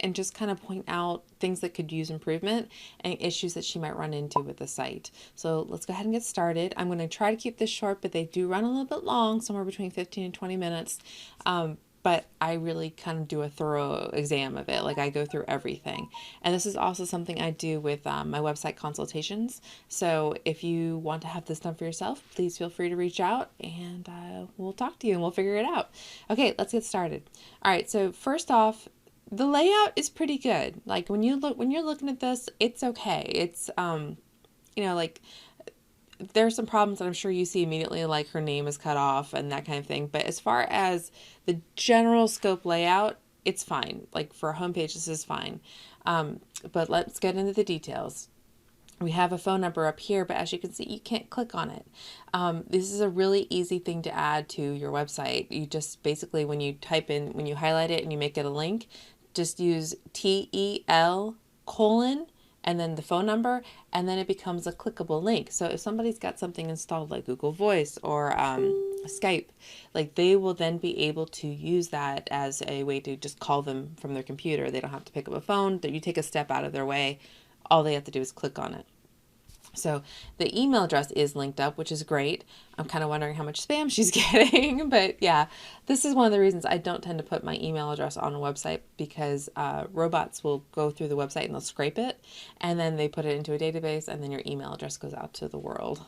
and just kind of point out things that could use improvement and issues that she might run into with the site. So let's go ahead and get started. I'm going to try to keep this short, but they do run a little bit long, somewhere between 15 and 20 minutes. But I really kind of do a thorough exam of it. Like I go through everything. And this is also something I do with my website consultations. So if you want to have this done for yourself, please feel free to reach out and we'll talk to you and we'll figure it out. Okay, let's get started. All right, so first off, the layout is pretty good. Like when you're looking at this, it's okay. It's like there's some problems that I'm sure you see immediately, like her name is cut off and that kind of thing. But as far as the general scope layout, it's fine. Like for a homepage, this is fine. But let's get into the details. We have a phone number up here, but as you can see, you can't click on it. This is a really easy thing to add to your website. You just basically, when you highlight it and you make it a link, just use TEL colon and then the phone number, and then it becomes a clickable link. So if somebody's got something installed like Google Voice or Skype, like they will then be able to use that as a way to just call them from their computer. They don't have to pick up a phone, that you take a step out of their way. All they have to do is click on it. So the email address is linked up, which is great. I'm kind of wondering how much spam she's getting, but yeah, this is one of the reasons I don't tend to put my email address on a website, because robots will go through the website and they'll scrape it and then they put it into a database and then your email address goes out to the world,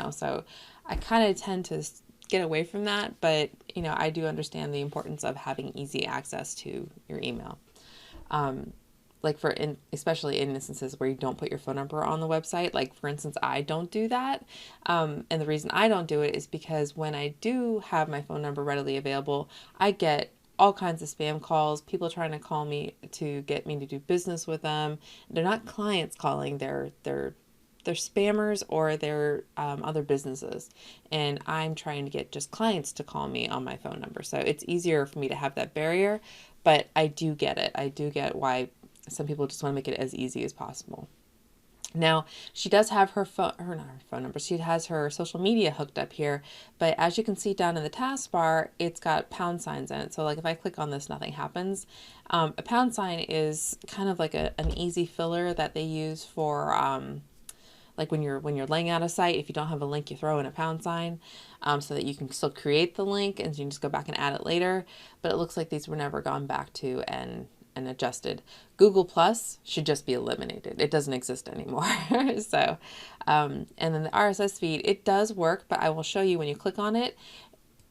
so I kind of tend to get away from that, but I do understand the importance of having easy access to your email. Like especially in instances where you don't put your phone number on the website. Like for instance, I don't do that. And the reason I don't do it is because when I do have my phone number readily available, I get all kinds of spam calls, people trying to call me to get me to do business with them. They're not clients calling, they're spammers or they're other businesses. And I'm trying to get just clients to call me on my phone number. So it's easier for me to have that barrier, but I do get it. I do get why some people just want to make it as easy as possible. Now, she does have her phone, not her phone number, she has her social media hooked up here, but as you can see down in the taskbar, it's got pound signs in it. So like if I click on this, nothing happens. A pound sign is kind of like an easy filler that they use for like when you're laying out a site. If you don't have a link, you throw in a pound sign so that you can still create the link and you can just go back and add it later. But it looks like these were never gone back to and adjusted. Google Plus should just be eliminated. It doesn't exist anymore. So, and then the RSS feed, it does work, but I will show you when you click on it,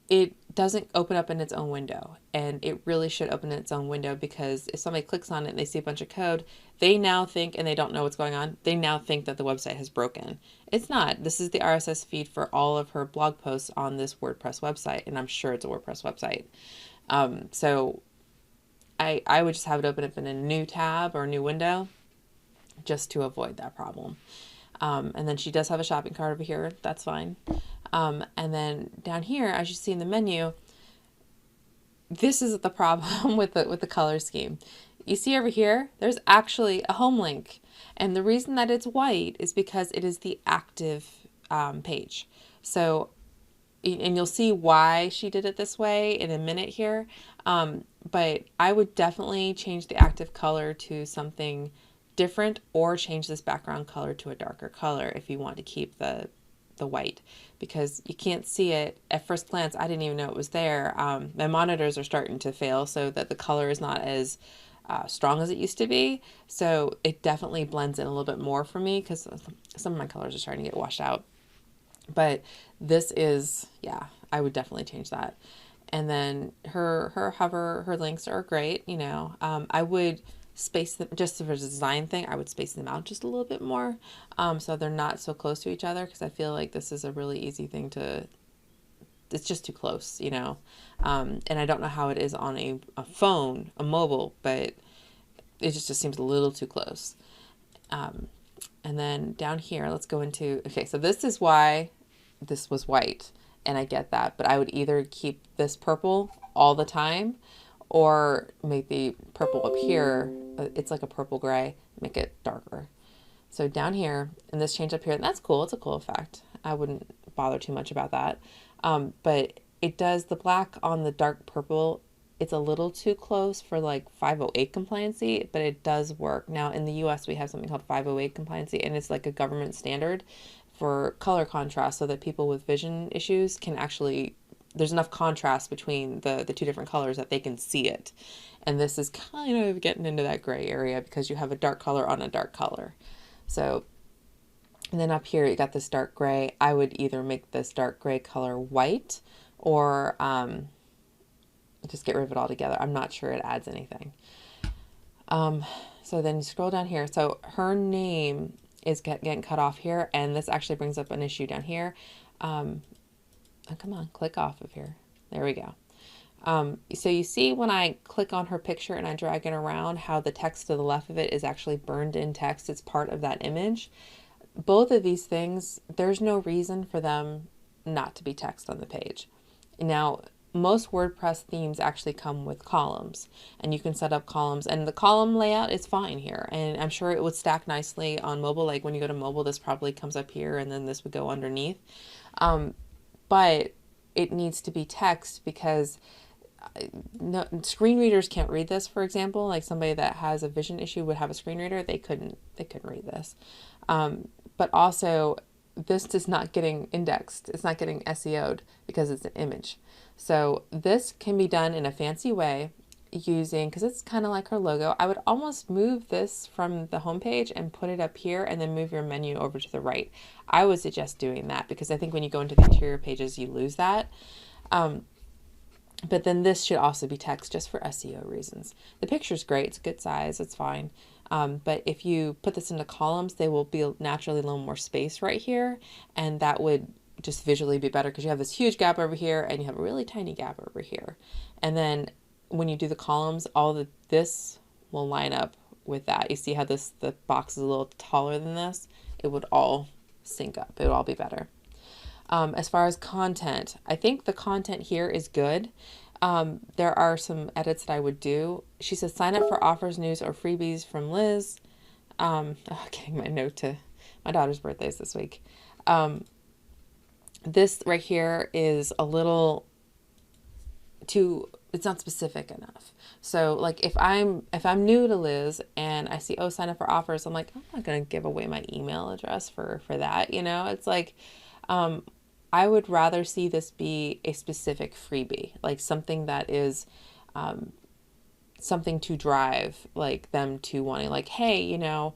it doesn't open up in its own window. And it really should open in its own window, because if somebody clicks on it and they see a bunch of code, they now think, and they don't know what's going on, they now think that the website has broken. It's not. This is the RSS feed for all of her blog posts on this WordPress website, and I'm sure it's a WordPress website. So I would just have it open up in a new tab or a new window just to avoid that problem. And then she does have a shopping cart over here. That's fine. And then down here, as you see in the menu, this is the problem with the color scheme. You see over here, there's actually a home link. And the reason that it's white is because it is the active page. So, and you'll see why she did it this way in a minute here. But I would definitely change the active color to something different, or change this background color to a darker color if you want to keep the white, because you can't see it at first glance. I didn't even know it was there. My monitors are starting to fail so that the color is not as strong as it used to be. So it definitely blends in a little bit more for me, because some of my colors are starting to get washed out. But this is, yeah, I would definitely change that. And then her hover, her links are great. I would space them, just for a design thing, I would space them out just a little bit more, so they're not so close to each other, because I feel like this is a really easy thing it's just too close, and I don't know how it is on a phone, a mobile, but it just seems a little too close. And then down here, let's go into, okay, so this is why this was white. And I get that, but I would either keep this purple all the time, or make the purple up here, it's like a purple gray, make it darker. So down here, and this change up here, and that's cool, it's a cool effect. I wouldn't bother too much about that. But it does, the black on the dark purple it's a little too close for like 508 compliancy, but it does work. Now in the US, we have something called 508 compliancy, and it's like a government standard for color contrast so that people with vision issues can actually, there's enough contrast between the two different colors that they can see it. And this is kind of getting into that gray area because you have a dark color on a dark color. So, and then up here you got this dark gray. I would either make this dark gray color white or just get rid of it altogether. I'm not sure it adds anything. So then you scroll down here. So her name is getting cut off here, and this actually brings up an issue down here. Oh, come on, click off of here. There we go. So you see when I click on her picture and I drag it around, how the text to the left of it is actually burned in text. It's part of that image. Both of these things, there's no reason for them not to be text on the page. Now, most WordPress themes actually come with columns, and you can set up columns, and the column layout is fine here, and I'm sure it would stack nicely on mobile. Like when you go to mobile, this probably comes up here and then this would go underneath. But it needs to be text because no, screen readers can't read this, for example. Like somebody that has a vision issue would have a screen reader. They couldn't read this. But also this is not getting indexed. It's not getting SEO'd because it's an image. So this can be done in a fancy way using, because it's kind of like her logo. I would almost move this from the homepage and put it up here and then move your menu over to the right. I would suggest doing that because I think when you go into the interior pages, you lose that. But then this should also be text just for SEO reasons. The picture's great. It's a good size. It's fine. But if you put this into columns, they will be naturally a little more space right here. And that would just visually be better because you have this huge gap over here and you have a really tiny gap over here. And then when you do the columns, this will line up with that. You see how the box is a little taller than this? It would all sync up. It would all be better. As far as content, I think the content here is good. There are some edits that I would do. She says, sign up for offers, news, or freebies from Liz. Getting my note to my daughter's birthday's this week. This right here is a little too, it's not specific enough. So like if I'm new to Liz and I see, oh, sign up for offers, I'm like, I'm not going to give away my email address for that. You know, it's like, I would rather see this be a specific freebie, like something that is something to drive like them to wanting, like, hey, you know,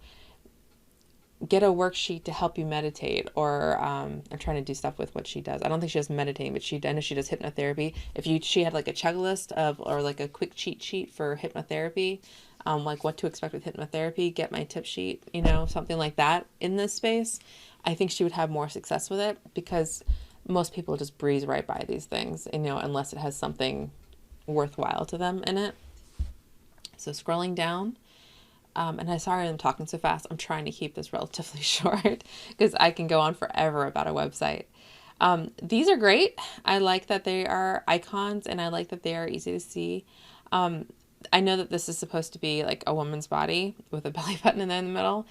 get a worksheet to help you meditate, or I'm trying to do stuff with what she does. I don't think she does meditating, but I know she does hypnotherapy. She had like a checklist or like a quick cheat sheet for hypnotherapy, like what to expect with hypnotherapy, get my tip sheet, you know, something like that in this space. I think she would have more success with it because most people just breeze right by these things, you know, unless it has something worthwhile to them in it. So scrolling down, and I'm sorry I'm talking so fast. I'm trying to keep this relatively short because I can go on forever about a website. These are great. I like that they are icons and I like that they are easy to see. I know that this is supposed to be like a woman's body with a belly button in the middle.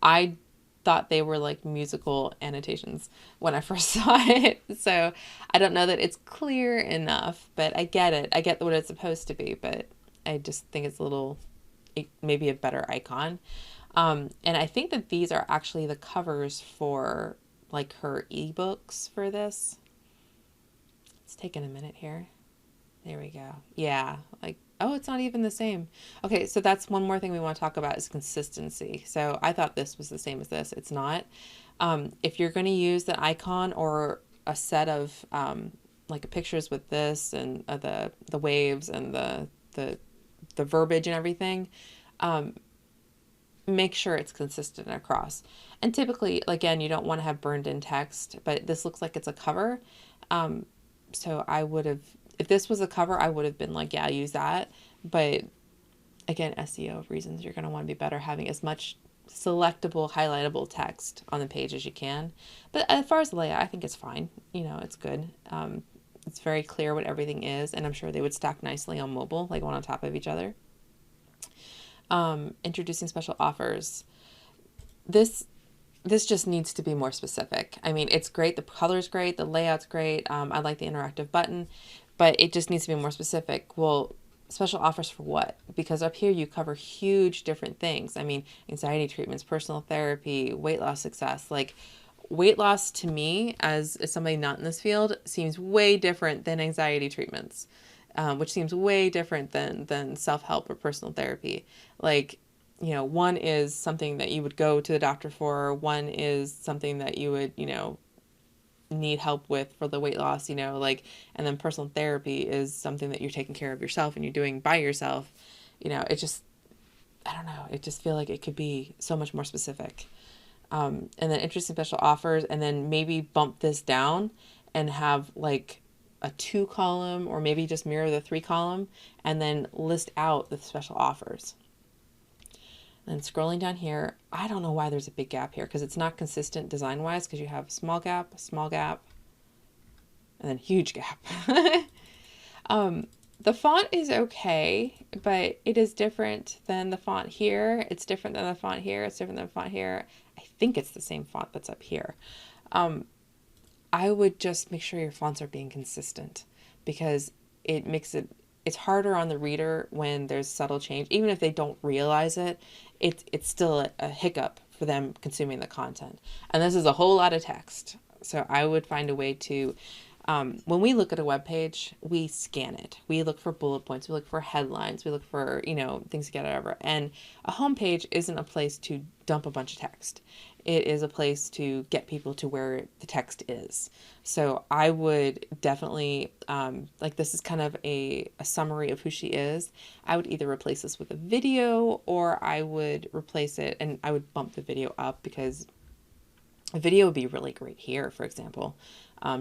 I thought they were like musical annotations when I first saw it. So I don't know that it's clear enough, but I get it. I get what it's supposed to be, but I just think it's maybe a better icon. And I think that these are actually the covers for like her ebooks for this. It's taking a minute here. There we go. Yeah. Like, oh, it's not even the same. Okay. So that's one more thing we want to talk about is consistency. So I thought this was the same as this. It's not. If you're going to use the icon or a set of, like pictures with this and the waves and the verbiage and everything, make sure it's consistent across. And typically, again, you don't want to have burned in text, but this looks like it's a cover. So I would have, if this was a cover, I would have been like, yeah, use that. But again, SEO reasons, you're going to want to be better having as much selectable, highlightable text on the page as you can. But as far as the layout, I think it's fine. You know, it's good. It's very clear what everything is, and I'm sure they would stack nicely on mobile, like one on top of each other. Introducing special offers. This just needs to be more specific. I mean, it's great. The color's great. The layout's great. I like the interactive button, but it just needs to be more specific. Well, special offers for what? Because up here you cover huge different things. I mean, anxiety treatments, personal therapy, weight loss success. Like, weight loss to me, as somebody not in this field, seems way different than anxiety treatments, which seems way different than self-help or personal therapy. Like, you know, one is something that you would go to the doctor for. One is something that you would, you know, need help with for the weight loss, you know, like, and then personal therapy is something that you're taking care of yourself and you're doing by yourself. You know, it just, I don't know, it just feel like it could be so much more specific. And then interesting special offers, and then maybe bump this down and have like a 2-column, or maybe just mirror the 3-column, and then list out the special offers. And scrolling down here, I don't know why there's a big gap here, because it's not consistent design-wise, because you have small gap, and then huge gap. The font is okay, but it is different than the font here. It's different than the font here. It's different than the font here. I think it's the same font that's up here. I would just make sure your fonts are being consistent, because it makes it's harder on the reader when there's subtle change. Even if they don't realize it, it's still a hiccup for them consuming the content. And this is a whole lot of text. So I would find a way to, when we look at a web page, we scan it. We look for bullet points. We look for headlines. We look for, you know, things to get over. And a homepage isn't a place to dump a bunch of text. It is a place to get people to where the text is. So I would definitely, like, this is kind of a summary of who she is. I would either replace this with a video, or I would replace it and I would bump the video up, because a video would be really great here, for example.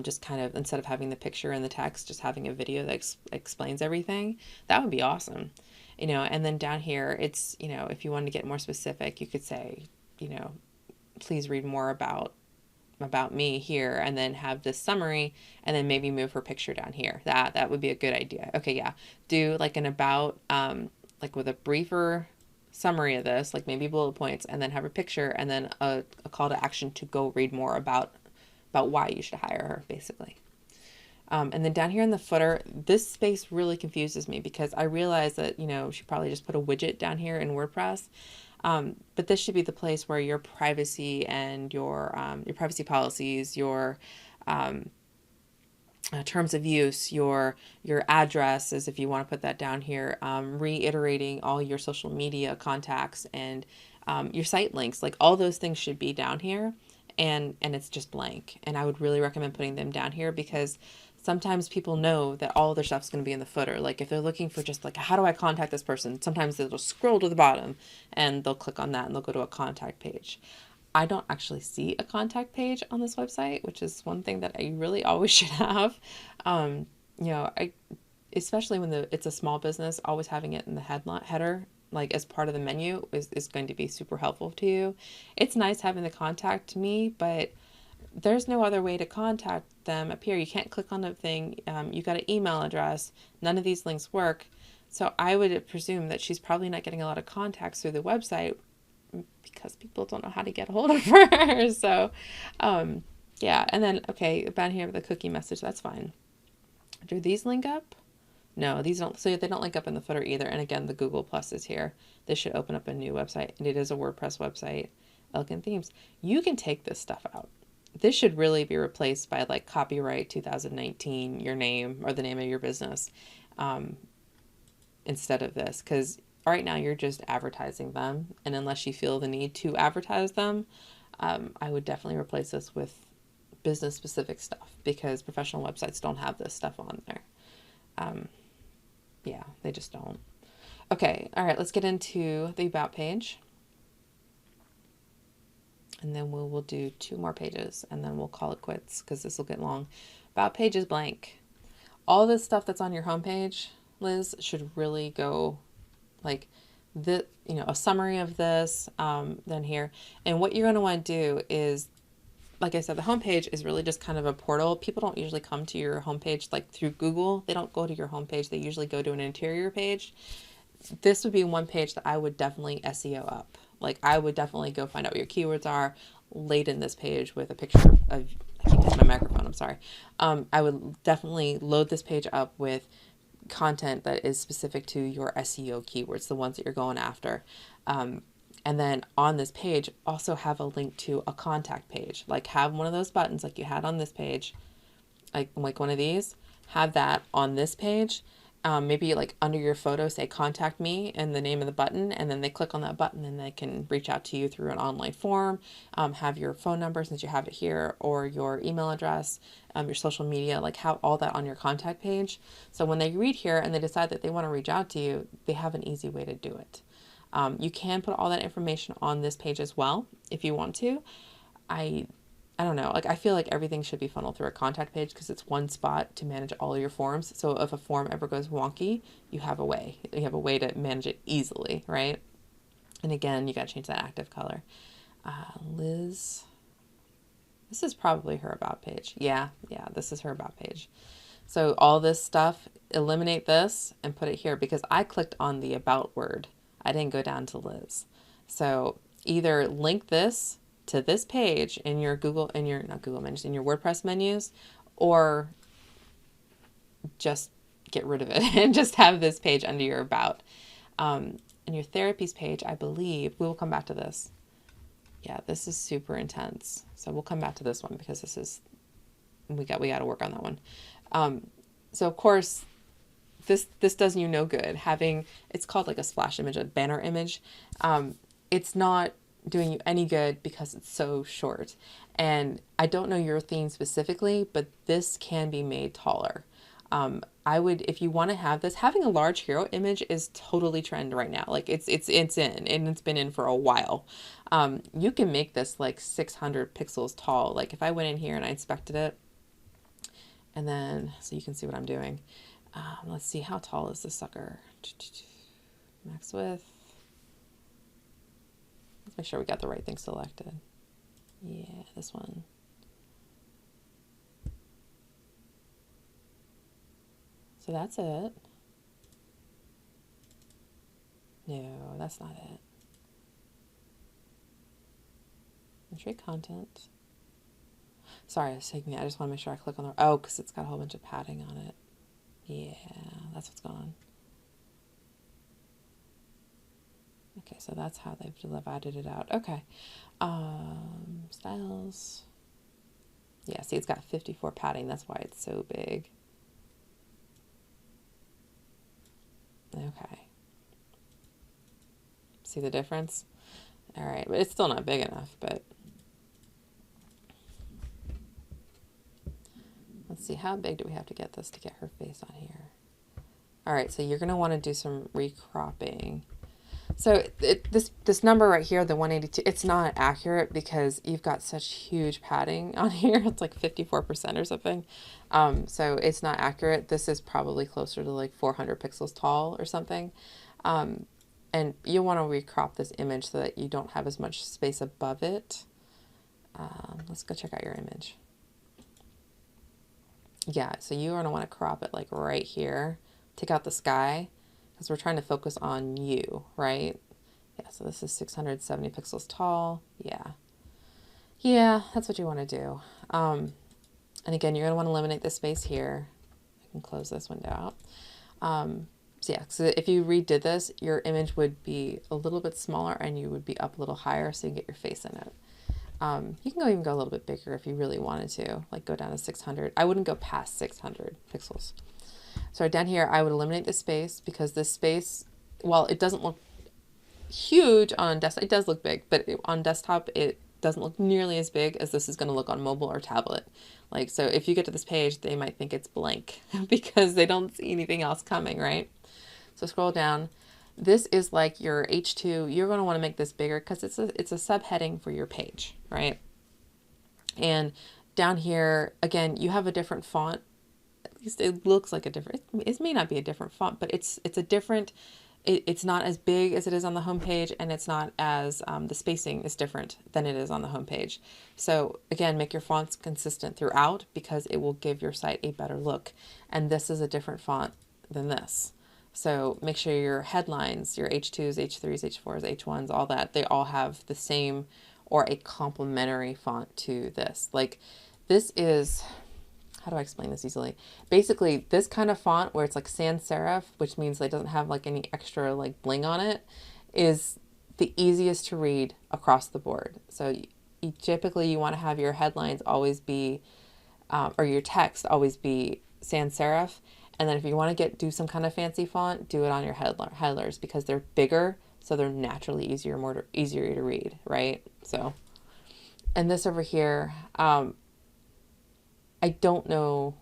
Just kind of, instead of having the picture and the text, just having a video that explains everything. That would be awesome. You know, and then down here, it's, you know, if you wanted to get more specific, you could say, you know, please read more about me here, and then have this summary, and then maybe move her picture down here. That would be a good idea. Okay, yeah. Do like an about, like with a briefer summary of this, like maybe bullet points, and then have a picture, and then a call to action to go read more about why you should hire her, basically. And then down here in the footer, this space really confuses me, because I realize that, you know, she probably just put a widget down here in WordPress. But this should be the place where your privacy and your privacy policies, your terms of use, your addresses, if you want to put that down here, reiterating all your social media contacts, and your site links, like all those things should be down here, and it's just blank. And I would really recommend putting them down here, because sometimes people know that all their stuff's going to be in the footer. Like if they're looking for just like, how do I contact this person? Sometimes they'll scroll to the bottom and they'll click on that and they'll go to a contact page. I don't actually see a contact page on this website, which is one thing that I really always should have. You know, especially when it's a small business, always having it in the header, like as part of the menu, is going to be super helpful to you. It's nice having the contact me, but there's no other way to contact them up here. You can't click on a thing. You got an email address. None of these links work. So I would presume that she's probably not getting a lot of contacts through the website, because people don't know how to get a hold of her. So, yeah. And then, okay, down here with the cookie message, that's fine. Do these link up? No, these don't. So they don't link up in the footer either. And again, the Google Plus is here. This should open up a new website, and it is a WordPress website. Elegant themes. You can take this stuff out. This should really be replaced by like copyright 2019, your name or the name of your business, instead of this, because right now you're just advertising them. And unless you feel the need to advertise them, I would definitely replace this with business specific stuff, because professional websites don't have this stuff on there. Yeah, they just don't. Okay. All right. Let's get into the about page. And then we'll do 2 more pages, and then we'll call it quits, because this will get long. About page is blank. All this stuff that's on your homepage, Liz, should really go like the, you know, a summary of this, then here. And what you're going to want to do is, like I said, the homepage is really just kind of a portal. People don't usually come to your homepage like through Google. They don't go to your homepage. They usually go to an interior page. This would be one page that I would definitely SEO up. Like I would definitely go find out what your keywords are, laid in this page with a picture of, I keep hitting my microphone, I'm sorry. I would definitely load this page up with content that is specific to your SEO keywords, the ones that you're going after. And then on this page, also have a link to a contact page. Like have one of those buttons like you had on this page, like one of these, have that on this page. Maybe like under your photo, say contact me and the name of the button, and then they click on that button and they can reach out to you through an online form, have your phone number since you have it here, or your email address, your social media, like have all that on your contact page. So when they read here and they decide that they want to reach out to you, they have an easy way to do it. You can put all that information on this page as well if you want to. I don't know, like I feel like everything should be funneled through a contact page because it's one spot to manage all of your forms. So if a form ever goes wonky, you have a way. You have a way to manage it easily, right? And again, you got to change that active color. Liz, this is probably her about page. Yeah, this is her about page. So all this stuff, eliminate this and put it here because I clicked on the about word. I didn't go down to Liz. So either link this to this page in your not Google menus, in your WordPress menus, or just get rid of it and just have this page under your about. And your therapies page, I believe, we will come back to this. Yeah, this is super intense. So we'll come back to this one because this is, we got to work on that one. So of course, this does you no good. Having, it's called like a splash image, a banner image. It's not doing you any good because it's so short. And I don't know your theme specifically, but this can be made taller. I would, if you want to have this, having a large hero image is totally trend right now. Like it's in, and it's been in for a while. You can make this like 600 pixels tall. Like if I went in here and I inspected it, and then, so you can see what I'm doing. Let's see, how tall is this sucker? Max width. Let's make sure we got the right thing selected. Yeah, this one. So that's it. No, that's not it. Entry content. Sorry, it's taking me. I just want to make sure I click on the, oh, because it's got a whole bunch of padding on it. Yeah, that's what's going on. Okay, so that's how they've divided it out. Okay. Styles. Yeah, see, it's got 54 padding. That's why it's so big. Okay. See the difference? All right, but it's still not big enough, but let's see, how big do we have to get this to get her face on here? All right, so you're going to want to do some recropping. So this number right here, the 182, it's not accurate because you've got such huge padding on here. It's like 54% or something. So it's not accurate. This is probably closer to like 400 pixels tall or something. And you want to recrop this image so that you don't have as much space above it. Let's go check out your image. Yeah, so you're going to want to crop it like right here. Take out the sky because we're trying to focus on you, right? Yeah, so this is 670 pixels tall. Yeah, that's what you want to do. And again, you're going to want to eliminate this space here. I can close this window out. So yeah, so if you redid this, your image would be a little bit smaller and you would be up a little higher so you can get your face in it. You can even go a little bit bigger if you really wanted to, like go down to 600. I wouldn't go past 600 pixels. So down here, I would eliminate the space because this space, while it doesn't look huge on desktop, it does look big, but on desktop, it doesn't look nearly as big as this is going to look on mobile or tablet. Like, so if you get to this page, they might think it's blank because they don't see anything else coming, right? So scroll down. This is like your H2. You're going to want to make this bigger because it's a subheading for your page, right? And down here, again, you have a different font. At least it looks like a different, it may not be a different font, but it's a different, it's not as big as it is on the homepage, and it's not as, the spacing is different than it is on the homepage. So again, make your fonts consistent throughout because it will give your site a better look. And this is a different font than this. So make sure your headlines, your H2s, H3s, H4s, H1s, all that, they all have the same or a complementary font to this. Like this is, how do I explain this easily? Basically, this kind of font where it's like sans serif, which means it doesn't have like any extra like bling on it, is the easiest to read across the board. So typically you want to have your headlines always be, or your text always be sans serif. And then if you want to do some kind of fancy font, do it on your headers because they're bigger, so they're naturally easier to read, right? So, and this over here, I don't know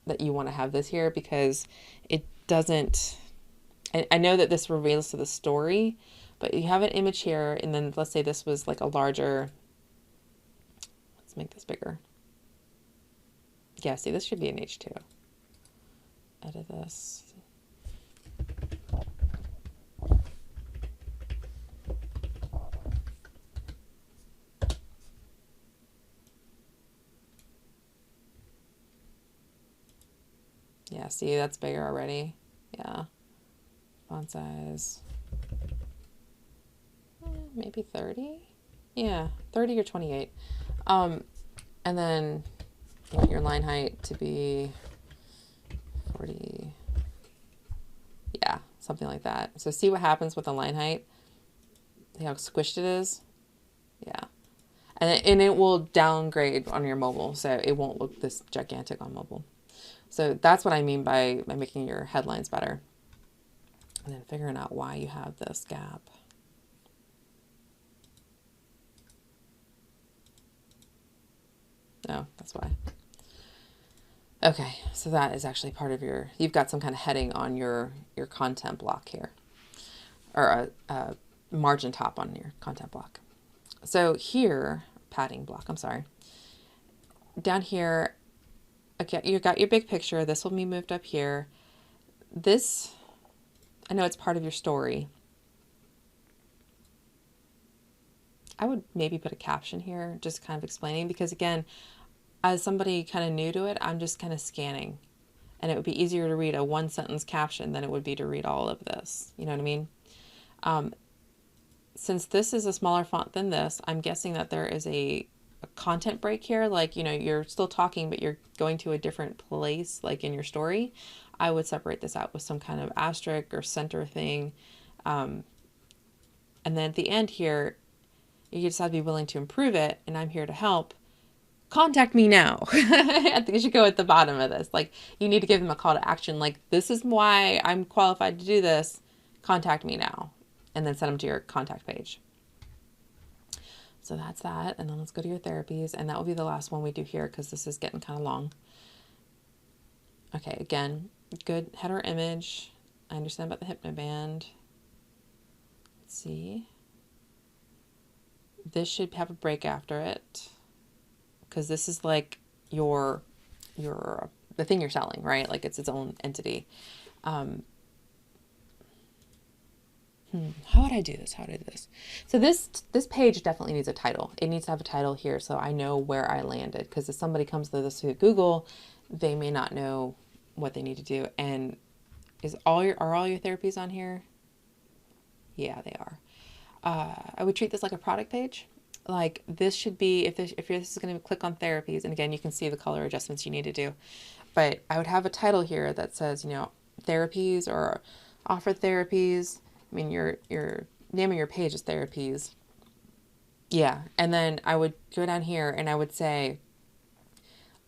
that you want to have this here because it doesn't, I know that this reveals to the story, but you have an image here, and then let's say this was like a larger, let's make this bigger. Yeah, see, this should be an H2. Edit this. Yeah, see, that's bigger already. Yeah. Font size. Maybe 30? Yeah, 30 or 28. And then you want your line height to be 40. Yeah, something like that. So see what happens with the line height? See how squished it is? Yeah. And it will downgrade on your mobile, so it won't look this gigantic on mobile. So that's what I mean by making your headlines better. And then figuring out why you have this gap. Oh, that's why. Okay, so that is actually part of you've got some kind of heading on your content block here. Or a margin top on your content block. So here, padding block, I'm sorry. Down here, okay, you got your big picture. This will be moved up here. This, I know it's part of your story. I would maybe put a caption here, just kind of explaining, because again, as somebody kind of new to it, I'm just kind of scanning. And it would be easier to read a one sentence caption than it would be to read all of this. You know what I mean? Since this is a smaller font than this, I'm guessing that there is a content break here. Like, you know, you're still talking, but you're going to a different place, like in your story. I would separate this out with some kind of asterisk or center thing. And then at the end here, you just have to be willing to improve it. And I'm here to help. Contact me now. I think you should go at the bottom of this. Like, you need to give them a call to action. Like, this is why I'm qualified to do this. Contact me now. And then send them to your contact page. So that's that. And then let's go to your therapies. And that will be the last one we do here because this is getting kind of long. Okay, again, good header image. I understand about the Hypnoband. Let's see. This should have a break after it. Because this is like the thing you're selling, right? Like it's its own entity. How would I do this? So this page definitely needs a title. It needs to have a title here so I know where I landed. Because if somebody comes to this through Google, they may not know what they need to do. And are all your therapies on here? Yeah, they are. I would treat this like a product page. Like this should be, if this is going to click on therapies, and again, you can see the color adjustments you need to do. But I would have a title here that says, you know, therapies or offer therapies. I mean, your name of your page is therapies. Yeah. And then I would go down here and I would say,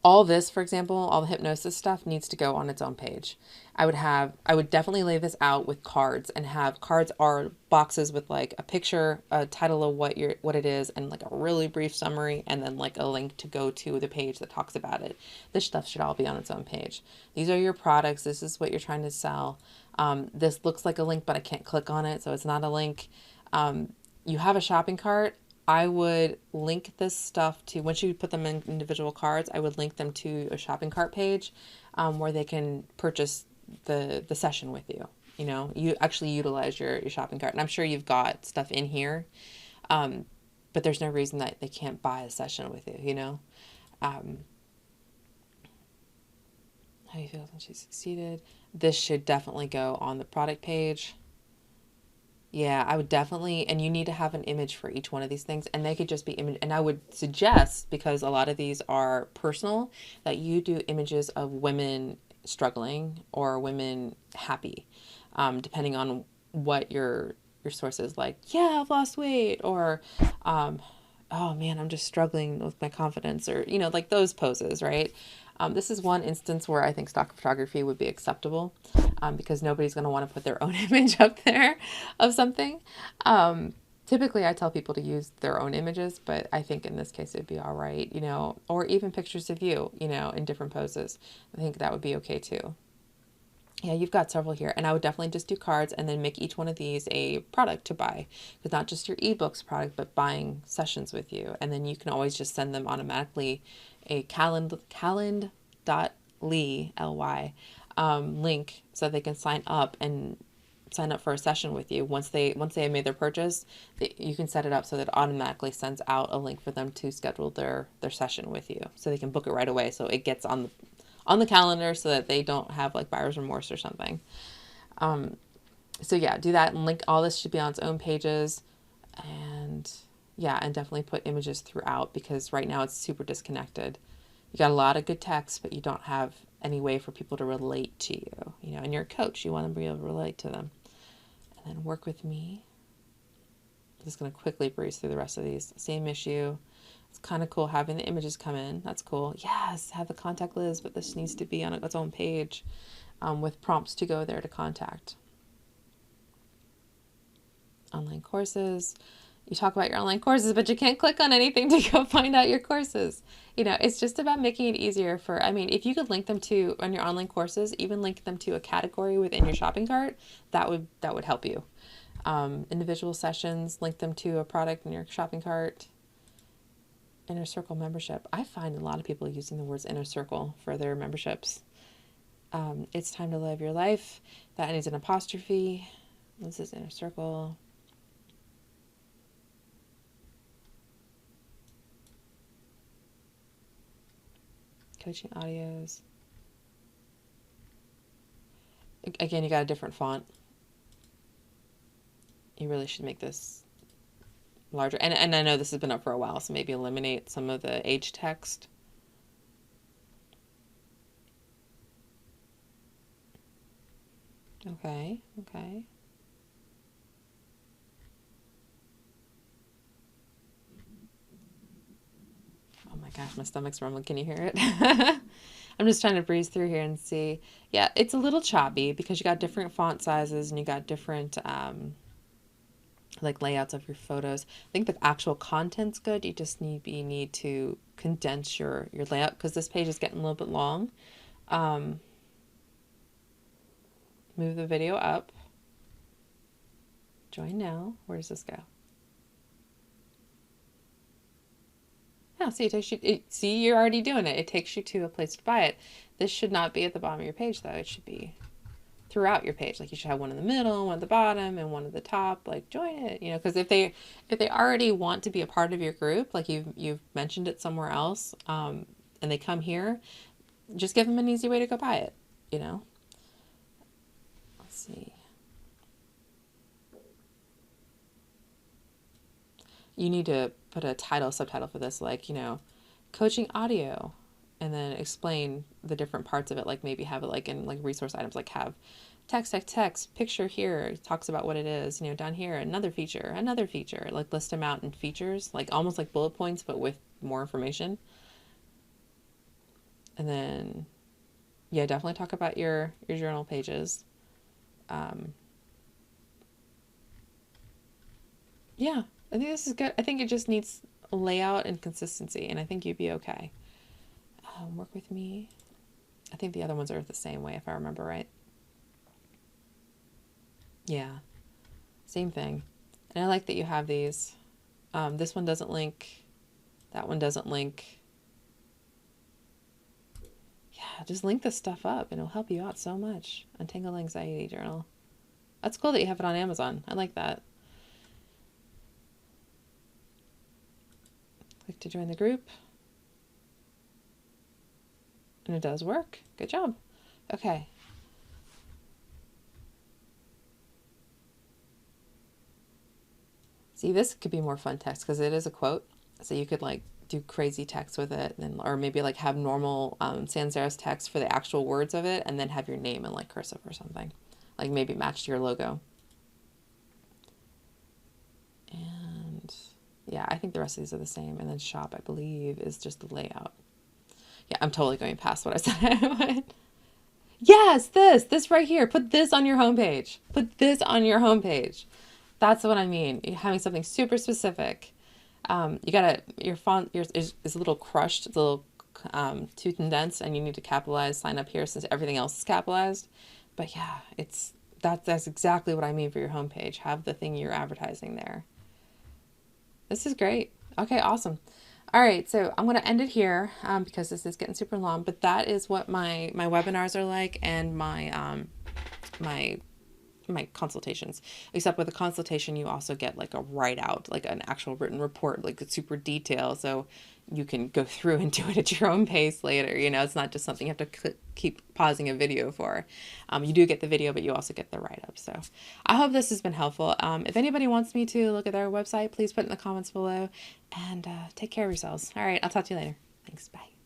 all this, for example, all the hypnosis stuff needs to go on its own page. I would definitely lay this out with cards and have cards are boxes with like a picture, a title of what it is, and like a really brief summary, and then like a link to go to the page that talks about it. This stuff should all be on its own page. These are your products. This is what you're trying to sell. This looks like a link, but I can't click on it, so it's not a link. You have a shopping cart. I would link this stuff to, once you put them in individual cards, I would link them to a shopping cart page where they can purchase the session with you. You know, you actually utilize your shopping cart. And I'm sure you've got stuff in here, but there's no reason that they can't buy a session with you, you know. How do you feel when she succeeded? This should definitely go on the product page. Yeah, I would definitely, and you need to have an image for each one of these things, and they could just be image. And I would suggest, because a lot of these are personal, that you do images of women struggling or women happy, depending on what your source is. Like, yeah, I've lost weight, or oh man, I'm just struggling with my confidence, or like those poses, right? This is one instance where I think stock photography would be acceptable, because nobody's going to want to put their own image up there of something. Typically, I tell people to use their own images, but I think in this case it'd be all right, or even pictures of you, in different poses. I think that would be okay too. Yeah, you've got several here, and I would definitely just do cards and then make each one of these a product to buy. Because not just your ebooks product, but buying sessions with you. And then you can always just send them automatically a calend.ly, L-Y, link, so they can sign up for a session with you. Once they have made their purchase, you can set it up so that it automatically sends out a link for them to schedule their session with you, so they can book it right away, so it gets on the calendar, so that they don't have like buyer's remorse or something. So yeah, do that, and link all this should be on its own pages. And yeah, and definitely put images throughout, because right now it's super disconnected. You got a lot of good text, but you don't have any way for people to relate to you, and you're a coach, you want them to be able to relate to them. And then work with me. I'm just going to quickly breeze through the rest of these. Same issue. It's kind of cool having the images come in. That's cool. Yes, have the contact Liz, but this needs to be on its own page, with prompts to go there to contact. Online courses. You talk about your online courses, but you can't click on anything to go find out your courses. It's just about making it easier if you could link them to, on your online courses, even link them to a category within your shopping cart, that would help you. Individual sessions, link them to a product in your shopping cart. Inner Circle membership. I find a lot of people using the words Inner Circle for their memberships. It's time to live your life. That needs an apostrophe. This is Inner Circle. Coaching audios. Again, you got a different font. You really should make this larger. And I know this has been up for a while, so maybe eliminate some of the age text. Okay. Oh my gosh, my stomach's rumbling. Can you hear it? I'm just trying to breeze through here and see. Yeah, it's a little choppy because you got different font sizes and you got different like layouts of your photos. I think the actual content's good. You just need to condense your layout, because this page is getting a little bit long. Move the video up. Join now. Where does this go? Yeah, see, it takes you. See, you're already doing it. It takes you to a place to buy it. This should not be at the bottom of your page, though. It should be throughout your page. Like, you should have one in the middle, one at the bottom, and one at the top. Like, join it. Because if they already want to be a part of your group, like you've mentioned it somewhere else, and they come here, just give them an easy way to go buy it. Let's see. You need to put a subtitle for this, like, coaching audio, and then explain the different parts of it. Like, maybe have it like in like resource items, like have text, picture here, talks about what it is, down here, another feature, like list them out in features, like almost like bullet points, but with more information. And then, yeah, definitely talk about your journal pages. Yeah, I think this is good. I think it just needs layout and consistency, and I think you'd be okay. Work with me. I think the other ones are the same way, if I remember right. Yeah, same thing. And I like that you have these. This one doesn't link. That one doesn't link. Yeah, just link this stuff up, and it'll help you out so much. Untangled Anxiety Journal. That's cool that you have it on Amazon. I like that. Click to join the group. And it does work. Good job. Okay. See, this could be more fun text because it is a quote. So you could like do crazy text with it, and or maybe like have normal sans serif text for the actual words of it, and then have your name in like cursive or something, like maybe match to your logo. And yeah, I think the rest of these are the same. And then shop, I believe, is just the layout. Yeah, I'm totally going past what I said. Yes, this right here. Put this on your homepage. Put this on your homepage. That's what I mean. You're having something super specific. You gotta, your font is a little crushed, it's a little too condensed, and you need to capitalize, sign up here since everything else is capitalized. But yeah, that's exactly what I mean for your homepage. Have the thing you're advertising there. This is great. Okay, awesome. All right, so I'm going to end it here because this is getting super long. But that is what my webinars are like, and my consultations. Except with a consultation, you also get like a write out, like an actual written report, like it's super detailed, so you can go through and do it at your own pace later. You know, it's not just something you have to keep pausing a video for. You do get the video, but you also get the write up. So I hope this has been helpful. If anybody wants me to look at their website, please put it in the comments below, and take care of yourselves. All right, I'll talk to you later. Thanks. Bye.